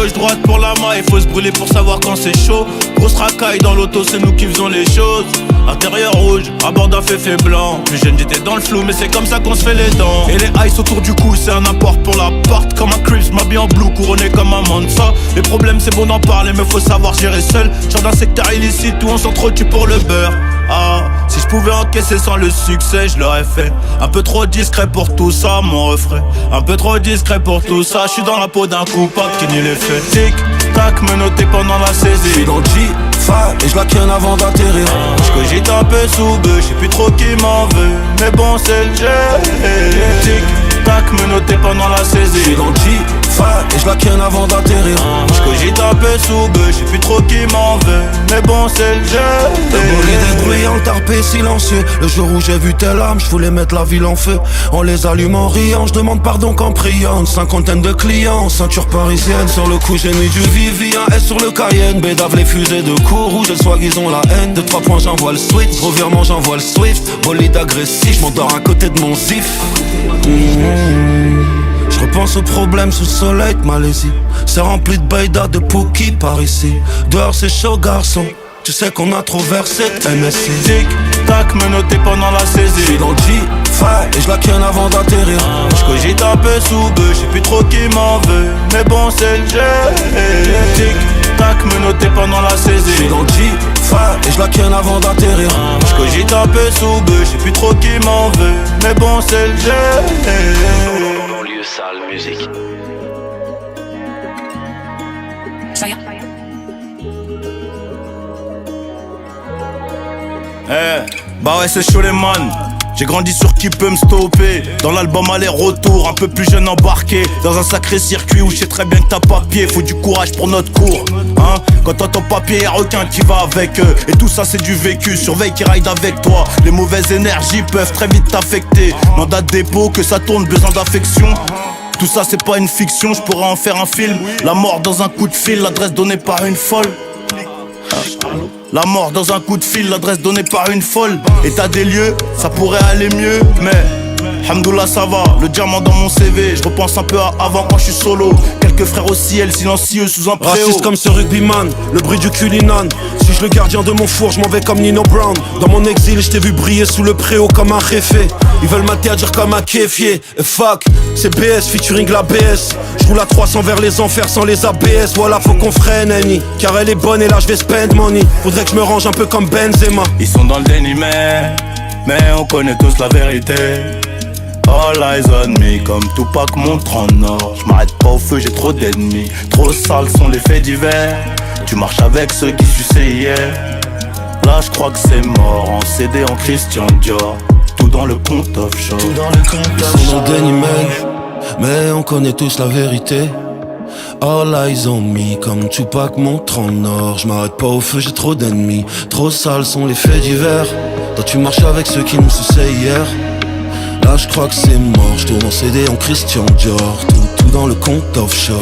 gauche, droite pour la maille. Faut se brûler pour savoir quand c'est chaud. Grosse racaille dans l'auto, c'est nous qui faisons les choses. Intérieur rouge, à bord d'un féfé blanc. Plus jeune j'étais dans le flou, mais c'est comme ça qu'on se fait les dents. Et les ice autour du cou, c'est un apport pour l'appart. Comme un Crips, m'habille en blue, couronné comme un Mansa. Les problèmes c'est bon d'en parler, mais faut savoir gérer seul. Genre d'un secteur illicite où on s'entretue pour le beurre. Ah, si je pouvais encaisser sans le succès, je l'aurais fait. Un peu trop discret pour tout ça, mon refrain. Un peu trop discret pour tout ça. Je suis dans la peau d'un coupable qui nie les faits. Tic tac, menotté pendant la saisie. Je suis dans le G5 et je la ken avant d'atterrir. Je cogite un peu sous bœuf, je sais plus trop qui m'en veut. Mais bon c'est le jeu. Tic tac, menotté pendant la saisie. Je suis dans le G5 et je la ken avant d'atterrir. Je cogite un peu sous bœuf, je sais plus trop qui m'en veut. Mais bon c'est le jeu. Le bolide bruyant, le tarpé silencieux. Le jour où j'ai vu telle âme, je voulais mettre la ville en feu. On les allume en riant, je demande pardon qu'en priant. Une cinquantaine de clients, ceinture parisienne. Sur le coup j'ai mis du Vivi, un S sur le Cayenne. Bédave les fusées de cours, rouge et swag ils ont la haine. De 3 points j'envoie le switch, revirement j'envoie le Swift. Bolide agressif, je m'endors à côté de mon zif. Je repense aux problèmes sous le soleil de Malaisie. C'est rempli de baïda, de Pookie par ici. Dehors c'est chaud garçon, tu sais qu'on a trop versé de MSC. Tic tac, menotté pendant la saisie. Je suis dans le G5 et je la ken avant d'atterrir. Je cogite un peu sous bœuf, je sais plus trop qui m'en veut. Mais bon c'est le jeu. Tic tac, menotté pendant la saisie. Je suis dans le G5 et je la ken avant d'atterrir. Je cogite un peu sous bœuf, je sais plus trop qui m'en veut. Mais bon c'est le jeu. Banlieue sale musique. Bah ouais c'est chaud les man. J'ai grandi sur qui peut me stopper. Dans l'album aller-retour, un peu plus jeune embarqué. Dans un sacré circuit où je sais très bien que t'as papier. Faut du courage pour notre cours, hein. Quand t'entends papier, y'a requin qui va avec eux. Et tout ça c'est du vécu, surveille qui ride avec toi. Les mauvaises énergies peuvent très vite t'affecter. Mandat de dépôt, que ça tourne, besoin d'affection. Tout ça c'est pas une fiction, je pourrais en faire un film. La mort dans un coup de fil, l'adresse donnée par une folle. La mort dans un coup de fil, l'adresse donnée par une folle. État des lieux, ça pourrait aller mieux, mais Hamdoullah ça va, le diamant dans mon CV. Je repense un peu à avant quand je suis solo. Quelques frères au ciel, silencieux sous un préau. Raciste comme ce rugbyman, le bruit du culinan. Suis-je le gardien de mon four, je m'en vais comme Nino Brown. Dans mon exil, je t'ai vu briller sous le préau comme un réfé. Ils veulent mater à dire comme un kéfier. Et fuck, c'est BS featuring la BS. Je roule à 300 vers les enfers sans les ABS. Voilà, faut qu'on freine, Annie. Car elle est bonne et là je vais spend money. Faudrait que je me range un peu comme Benzema. Ils sont dans le déni mais on connaît tous la vérité. All eyes on me, comme Tupac montre en or. J'm'arrête pas au feu, j'ai trop d'ennemis. Trop sales sont les faits divers. Tu marches avec ceux qui suçaient hier. Là j'crois que c'est mort, en CD en Christian Dior. Tout dans le compte offshore. Ils sont dans le déni, mais on connaît tous la vérité. All eyes on me, comme Tupac montre en or. J'm'arrête pas au feu, j'ai trop d'ennemis. Trop sales sont les faits divers. Toi tu marches avec ceux qui nous suçaient hier. Là je crois que c'est mort, je tourne en CD en Christian Dior. Tout dans le compte offshore.